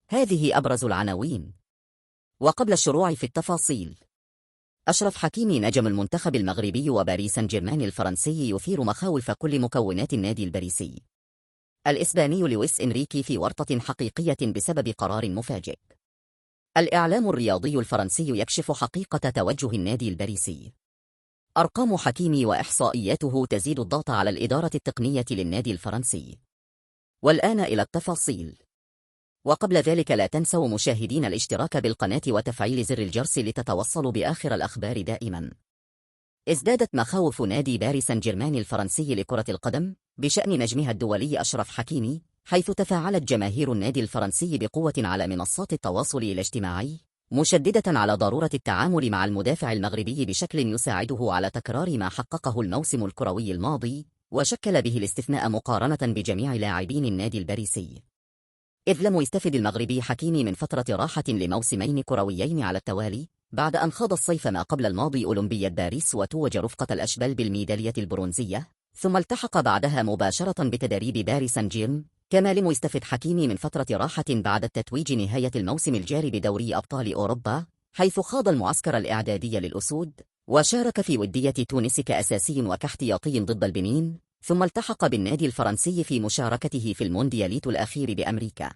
هذه أبرز العناوين. وقبل الشروع في التفاصيل، أشرف حكيمي نجم المنتخب المغربي وباريس سان جيرمان الفرنسي يثير مخاوف كل مكونات النادي الباريسي. الإسباني لويس إنريكي في ورطة حقيقية بسبب قرار مفاجئ. الإعلام الرياضي الفرنسي يكشف حقيقة توجه النادي الباريسي. أرقام حكيمي وإحصائياته تزيد الضغط على الإدارة التقنية للنادي الفرنسي. والآن إلى التفاصيل. وقبل ذلك لا تنسوا مشاهدين الاشتراك بالقناة وتفعيل زر الجرس لتتوصلوا بآخر الأخبار دائما. ازدادت مخاوف نادي باريس سان جيرمان الفرنسي لكرة القدم بشأن نجمها الدولي أشرف حكيمي، حيث تفاعلت جماهير النادي الفرنسي بقوة على منصات التواصل الاجتماعي، مشددة على ضرورة التعامل مع المدافع المغربي بشكل يساعده على تكرار ما حققه الموسم الكروي الماضي، وشكل به الاستثناء مقارنة بجميع لاعبين النادي الباريسي. إذ لم يستفد المغربي حكيمي من فترة راحة لموسمين كرويين على التوالي، بعد أن خاض الصيف ما قبل الماضي أولمبياد باريس وتوج رفقة الأشبال بالميدالية البرونزية، ثم التحق بعدها مباشرة بتدريب باريس سان جيرمان. كما لم يستفد حكيمي من فترة راحة بعد التتويج نهاية الموسم الجاري بدوري أبطال أوروبا، حيث خاض المعسكر الإعدادي للأسود، وشارك في ودية تونس كأساسي وكاحتياطي ضد البنين، ثم التحق بالنادي الفرنسي في مشاركته في الموندياليت الأخير بأمريكا.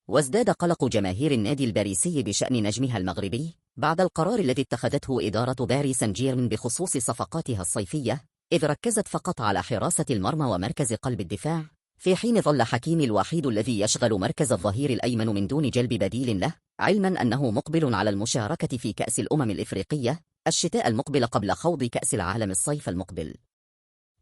وازداد قلق جماهير النادي الباريسي بشأن نجمها المغربي بعد القرار الذي اتخذته إدارة باريس سان جيرمان بخصوص صفقاتها الصيفية، إذ ركزت فقط على حراسة المرمى ومركز قلب الدفاع، في حين ظل حكيمي الوحيد الذي يشغل مركز الظهير الأيمن من دون جلب بديل له، علما أنه مقبل على المشاركة في كأس الأمم الإفريقية الشتاء المقبل قبل خوض كأس العالم الصيف المقبل.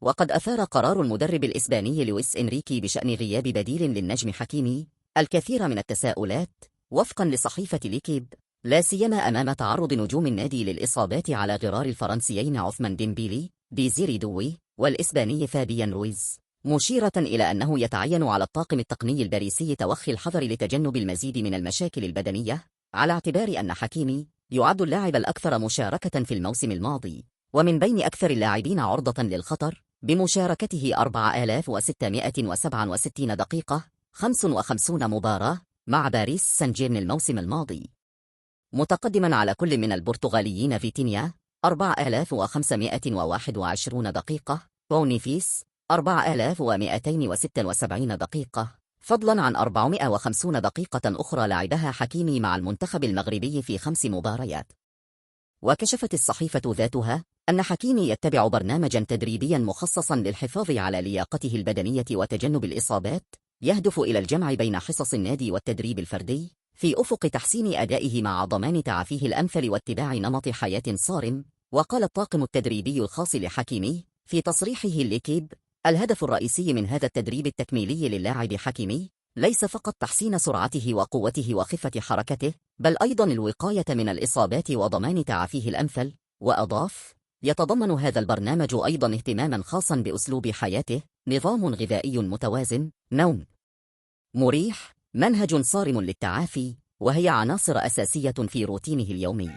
وقد أثار قرار المدرب الإسباني لويس إنريكي بشأن غياب بديل للنجم حكيمي الكثير من التساؤلات، وفقا لصحيفة ليكيب، لا سيما أمام تعرض نجوم النادي للإصابات على غرار الفرنسيين عثمان ديمبيلي، ديزيري دوي، والإسباني فابيان رويز، مشيرة إلى أنه يتعين على الطاقم التقني الباريسي توخي الحذر لتجنب المزيد من المشاكل البدنية، على اعتبار أن حكيمي يعد اللاعب الأكثر مشاركة في الموسم الماضي، ومن بين أكثر اللاعبين عرضة للخطر، بمشاركته 4667 دقيقة 55 مباراة مع باريس سان جيرمان الموسم الماضي، متقدما على كل من البرتغاليين فيتينيا 4521 دقيقة، بونيفيس 4276 دقيقة، فضلا عن 450 دقيقة أخرى لعبها حكيمي مع المنتخب المغربي في 5 مباريات. وكشفت الصحيفة ذاتها أن حكيمي يتبع برنامجا تدريبيا مخصصا للحفاظ على لياقته البدنية وتجنب الإصابات، يهدف إلى الجمع بين حصص النادي والتدريب الفردي في أفق تحسين أدائه مع ضمان تعافيه الأمثل واتباع نمط حياة صارم. وقال الطاقم التدريبي الخاص لحكيمي في تصريحه لليكيب: الهدف الرئيسي من هذا التدريب التكميلي للاعب حكيمي ليس فقط تحسين سرعته وقوته وخفة حركته، بل أيضا الوقاية من الإصابات وضمان تعافيه الأمثل. وأضاف: يتضمن هذا البرنامج أيضا اهتماما خاصا بأسلوب حياته، نظام غذائي متوازن، نوم مريح، منهج صارم للتعافي، وهي عناصر أساسية في روتينه اليومي.